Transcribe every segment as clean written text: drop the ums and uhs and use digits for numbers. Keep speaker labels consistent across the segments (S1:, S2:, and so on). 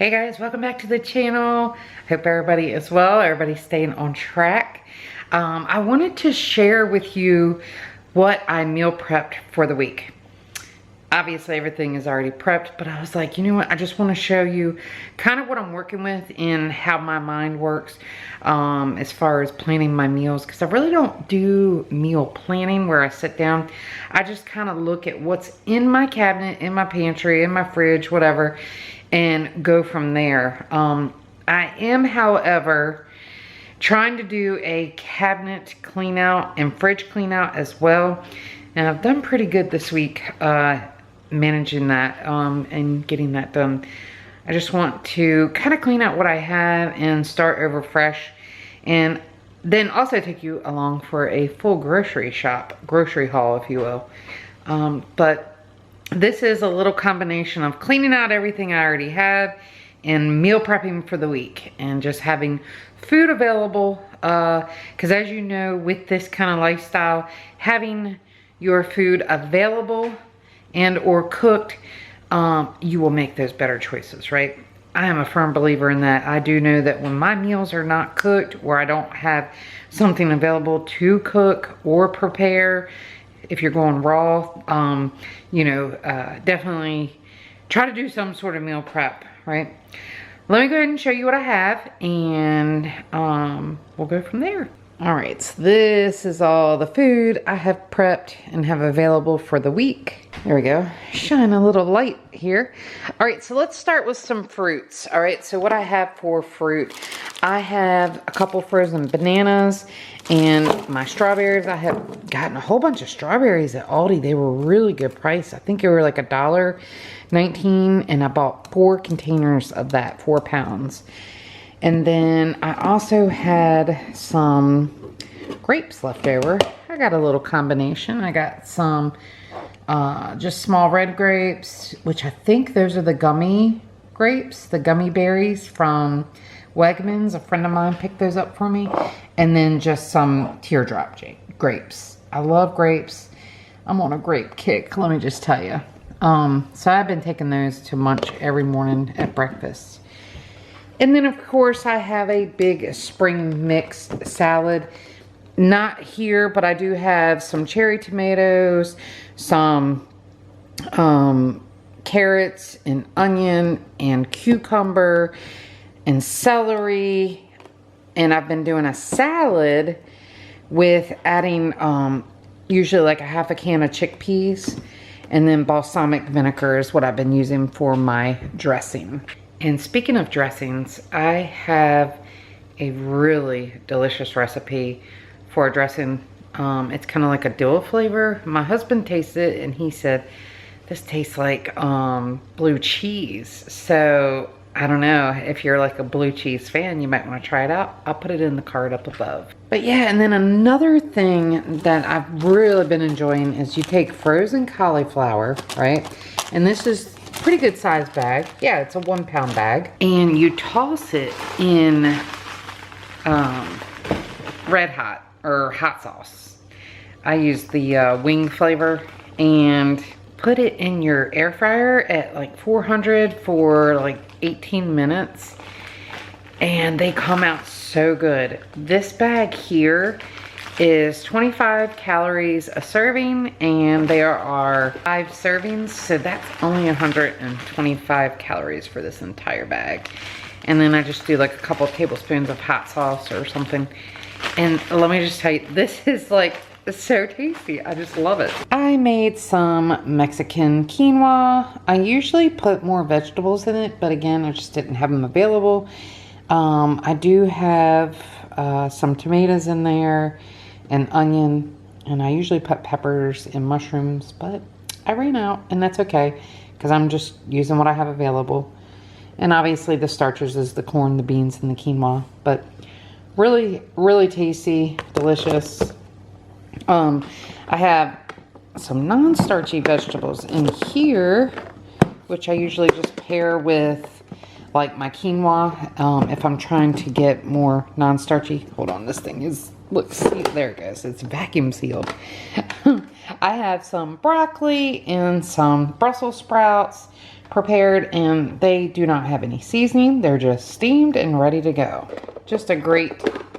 S1: Hey guys, welcome back to the channel. Hope everybody is well, everybody's staying on track. I wanted to share with you what I meal prepped for the week. Obviously everything is already prepped, but I was like, you know what, I just want to show you kind of what I'm working with and how my mind works as far as planning my meals, because I really don't do meal planning where I sit down. I just kind of look at what's in my cabinet, in my pantry, in my fridge, whatever, and go from there. I am, however, trying to do a cabinet clean out and fridge clean out as well. And I've done pretty good this week managing that and getting that done. I just want to kind of clean out what I have and start over fresh, and then also take you along for a full grocery haul, if you will. But this is a little combination of cleaning out everything I already have and meal prepping for the week and just having food available. Because as you know, with this kind of lifestyle, having your food available and or cooked, you will make those better choices, right? I am a firm believer in that. I do know that when my meals are not cooked, or I don't have something available to cook or prepare, if you're going raw, you know, definitely try to do some sort of meal prep, right? Let me go ahead and show you what I have, and we'll go from there. All right, so this is all the food I have prepped and have available for the week. There we go, shine a little light here. All right, so let's start with some fruits. All right, so what I have for fruit, I have a couple frozen bananas and my strawberries. I have gotten a whole bunch of strawberries at Aldi. They were really good price. I think they were like $1.19, and I bought 4 containers of that, 4 pounds. And then I also had some grapes left over. I got a little combination. I got some just small red grapes, which I think those are the gummy grapes, the gummy berries from Wegmans. A friend of mine picked those up for me. And then just some teardrop grapes. I love grapes. I'm on a grape kick, let me just tell you. So I've been taking those to munch every morning at breakfast. And then, of course, I have a big spring mixed salad. Not here, but I do have some cherry tomatoes, some carrots and onion and cucumber and celery. And I've been doing a salad with adding usually like a half a can of chickpeas, and then balsamic vinegar is what I've been using for my dressing. And speaking of dressings, I have a really delicious recipe for a dressing. It's kind of like a dill flavor. My husband tasted it and he said, this tastes like blue cheese. So I don't know, if you're like a blue cheese fan, you might want to try it out. I'll put it in the card up above. But yeah, and then another thing that I've really been enjoying is you take frozen cauliflower, right? And this is pretty good size bag. Yeah, it's a 1 pound bag. And you toss it in red hot or hot sauce. I use the wing flavor, and put it in your air fryer at like 400 for like 18 minutes. And they come out so good. This bag here is 25 calories a serving, and there are 5 servings, so that's only 125 calories for this entire bag. And then I just do like a couple of tablespoons of hot sauce or something. And let me just tell you, this is like so tasty. I just love it. I made some Mexican quinoa. I usually put more vegetables in it, but again, I just didn't have them available. I do have some tomatoes in there, and onion, and I usually put peppers and mushrooms, but I ran out, and that's okay, because I'm just using what I have available. And obviously the starches is the corn, the beans, and the quinoa, but really, really tasty, delicious. I have some non-starchy vegetables in here, which I usually just pair with like my quinoa, if I'm trying to get more non-starchy. Hold on, this thing is, look, see, there it goes. It's vacuum sealed. I have some broccoli and some Brussels sprouts, prepared, and they do not have any seasoning. They're just steamed and ready to go. Just a great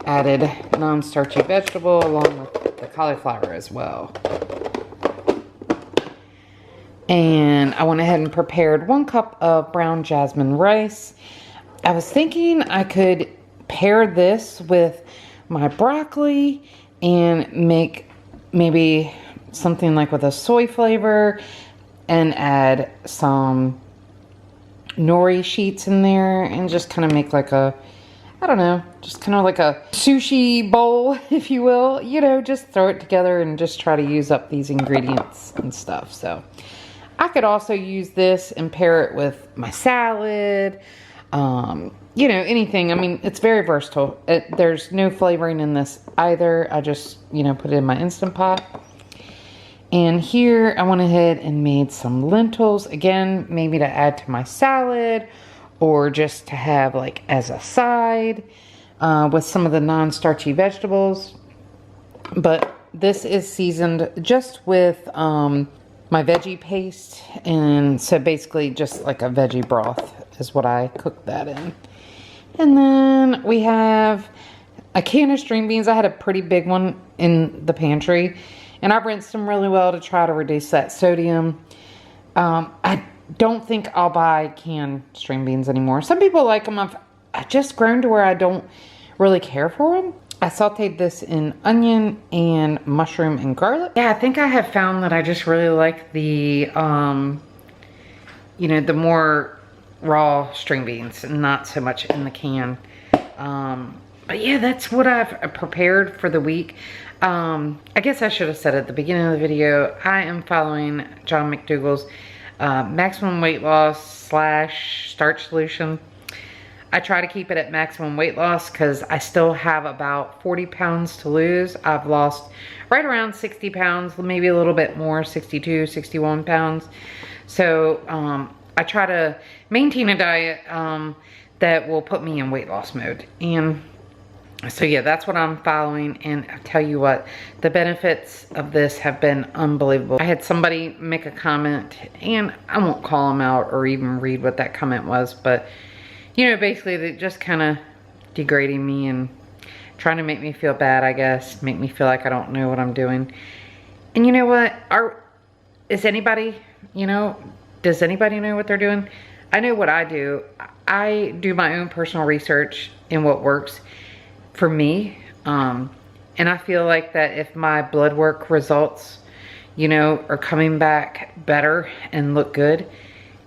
S1: added non-starchy vegetable along with the cauliflower as well. And I went ahead and prepared 1 cup of brown jasmine rice. I was thinking I could pair this with my broccoli and make maybe something like with a soy flavor and add some nori sheets in there and just kind of make like a, I don't know, just kind of like a sushi bowl, if you will. You know, just throw it together and just try to use up these ingredients and stuff. So I could also use this and pair it with my salad, you know, anything. I mean, it's very versatile. There's no flavoring in this either. I just, you know, put it in my Instant Pot. And here I went ahead and made some lentils. Again, maybe to add to my salad or just to have like as a side with some of the non-starchy vegetables. But this is seasoned just with my veggie paste, and so basically just like a veggie broth is what I cook that in. And then we have a can of string beans. I had a pretty big one in the pantry, and I rinsed them really well to try to reduce that sodium. I don't think I'll buy canned string beans anymore. Some people like them. I've just grown to where I don't really care for them. I sauteed this in onion and mushroom and garlic. Yeah, I think I have found that I just really like the, you know, the more raw string beans and not so much in the can. But yeah, that's what I've prepared for the week. I guess I should have said at the beginning of the video, I am following John McDougall's maximum weight loss / starch solution. I try to keep it at maximum weight loss because I still have about 40 pounds to lose. I've lost right around 60 pounds, maybe a little bit more, 62, 61 pounds. So I try to maintain a diet that will put me in weight loss mode. And so yeah, that's what I'm following. And I tell you what, the benefits of this have been unbelievable. I had somebody make a comment, and I won't call them out or even read what that comment was, but you know, basically they just kind of degrading me and trying to make me feel bad, I guess. Make me feel like I don't know what I'm doing. And you know what? Is anybody, you know, does anybody know what they're doing? I know what I do. I do my own personal research in what works for me. And I feel like that if my blood work results, you know, are coming back better and look good,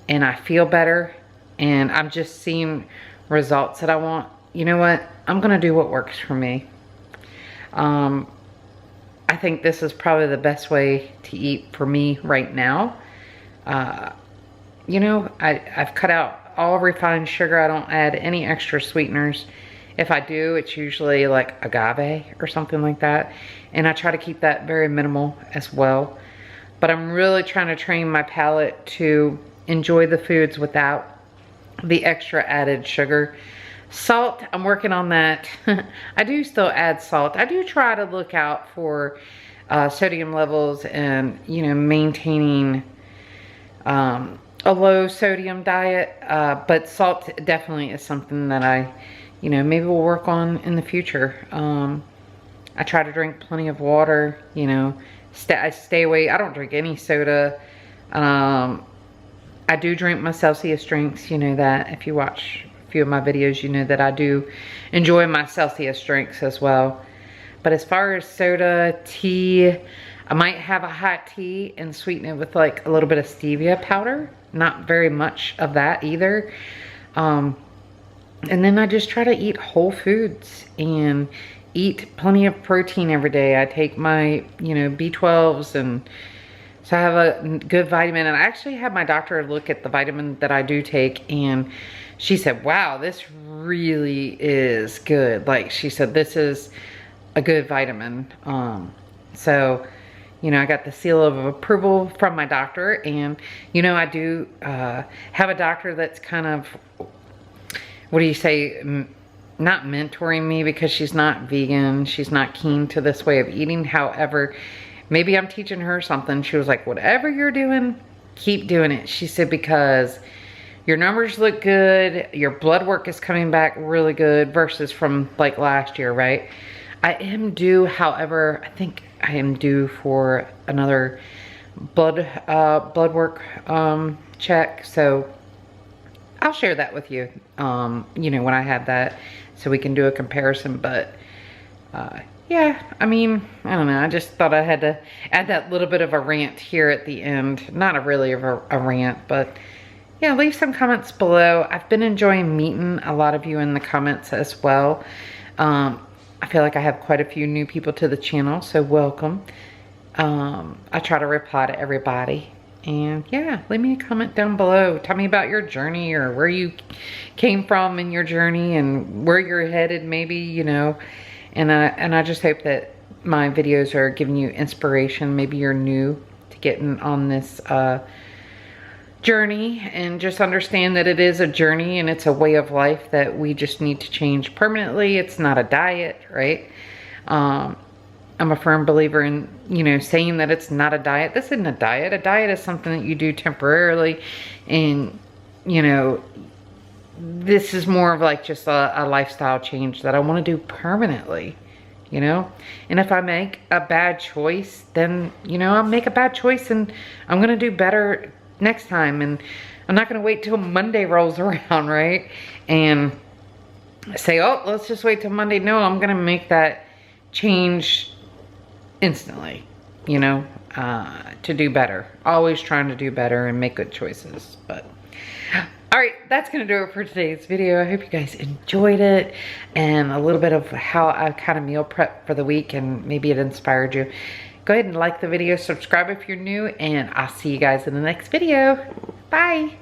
S1: and I feel better, and I'm just seeing results that I want, you know what? I'm gonna do what works for me. I think this is probably the best way to eat for me right now. You know, I've cut out all refined sugar. I don't add any extra sweeteners. If I do, it's usually like agave or something like that. And I try to keep that very minimal as well. But I'm really trying to train my palate to enjoy the foods without the extra added sugar. Salt, I'm working on that. I do still add salt. I do try to look out for sodium levels and, you know, maintaining a low sodium diet. But salt definitely is something that I, you know, maybe will work on in the future. I try to drink plenty of water, you know, I stay away. I don't drink any soda. I do drink my Celsius drinks, you know that. If you watch a few of my videos, you know that I do enjoy my Celsius drinks as well. But as far as soda, tea, I might have a hot tea and sweeten it with like a little bit of stevia powder. Not very much of that either. And then I just try to eat whole foods and eat plenty of protein every day. I take my, you know, B12s, and so I have a good vitamin. And I actually had my doctor look at the vitamin that I do take, and she said, wow, this really is good. Like, she said, this is a good vitamin. So, you know, I got the seal of approval from my doctor. And, you know, I do have a doctor that's kind of, what do you say, not mentoring me, because she's not vegan. She's not keen to this way of eating. However, maybe I'm teaching her something. She was like, whatever you're doing, keep doing it. She said, because your numbers look good, your blood work is coming back really good versus from like last year, right? I am due, however, I think I am due for another blood work check. So I'll share that with you, you know, when I have that, so we can do a comparison. But yeah, I mean, I don't know. I just thought I had to add that little bit of a rant here at the end. Not a really of a rant, but yeah, leave some comments below. I've been enjoying meeting a lot of you in the comments as well. I feel like I have quite a few new people to the channel, so welcome. I try to reply to everybody. And yeah, leave me a comment down below. Tell me about your journey, or where you came from in your journey and where you're headed maybe, you know. And I just hope that my videos are giving you inspiration. Maybe you're new to getting on this journey, and just understand that it is a journey and it's a way of life that we just need to change permanently. It's not a diet, right? I'm a firm believer in, you know, saying that it's not a diet. This isn't a diet. A diet is something that you do temporarily, and, you know, this is more of like just a lifestyle change that I want to do permanently, you know. And if I make a bad choice, then, you know, I'll make a bad choice and I'm going to do better next time. And I'm not going to wait till Monday rolls around, right? And say, oh, let's just wait till Monday. No, I'm going to make that change instantly, you know, to do better. Always trying to do better and make good choices. But all right, that's gonna do it for today's video. I hope you guys enjoyed it, and a little bit of how I kind of meal prep for the week, and maybe it inspired you. Go ahead and like the video, subscribe if you're new, and I'll see you guys in the next video. Bye.